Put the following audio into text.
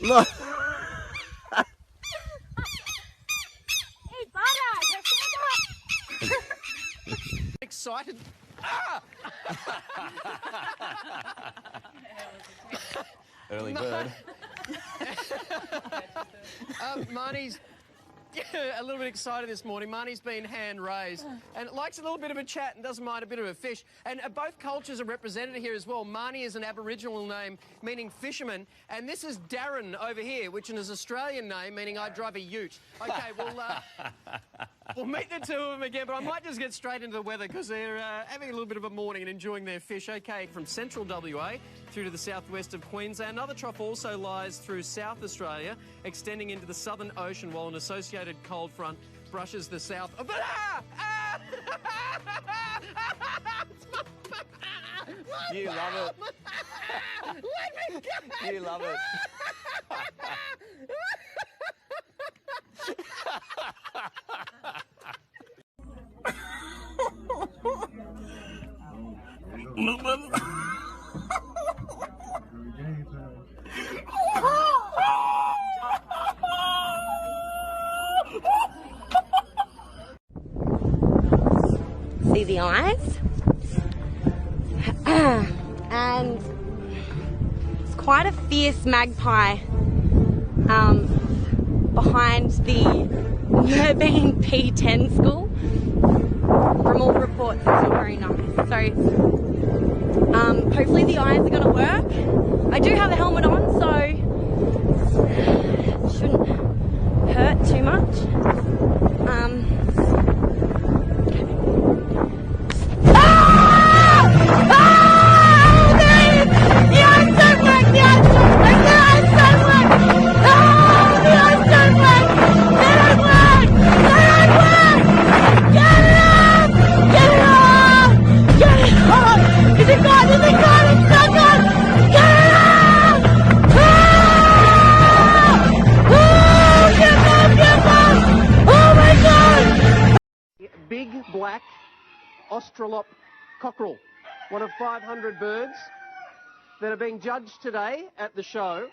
Look. Excited. Ah! Early bird. Marnie's a little bit excited this morning. Marnie's been hand raised and likes a little bit of a chat and doesn't mind a bit of a fish. And both cultures are represented here as well. Marnie is an Aboriginal name meaning fisherman, and this is Darren over here, which is an Australian name meaning I drive a ute. Okay, we'll meet the two of them again, but I might just get straight into the weather because they're having a little bit of a morning and enjoying their fish. Okay, from central WA through to the southwest of Queensland. Another trough also lies through South Australia, extending into the Southern Ocean, while an associated cold front brushes the south. You love it. Let me go! You love it. See the eyes? And it's quite a fierce magpie behind the Merbein P10 school. From all reports, it's not very nice. So hopefully the eyes are going to work. I do have a helmet on, so it shouldn't hurt too much. Big black Australop cockerel, one of 500 birds that are being judged today at the show.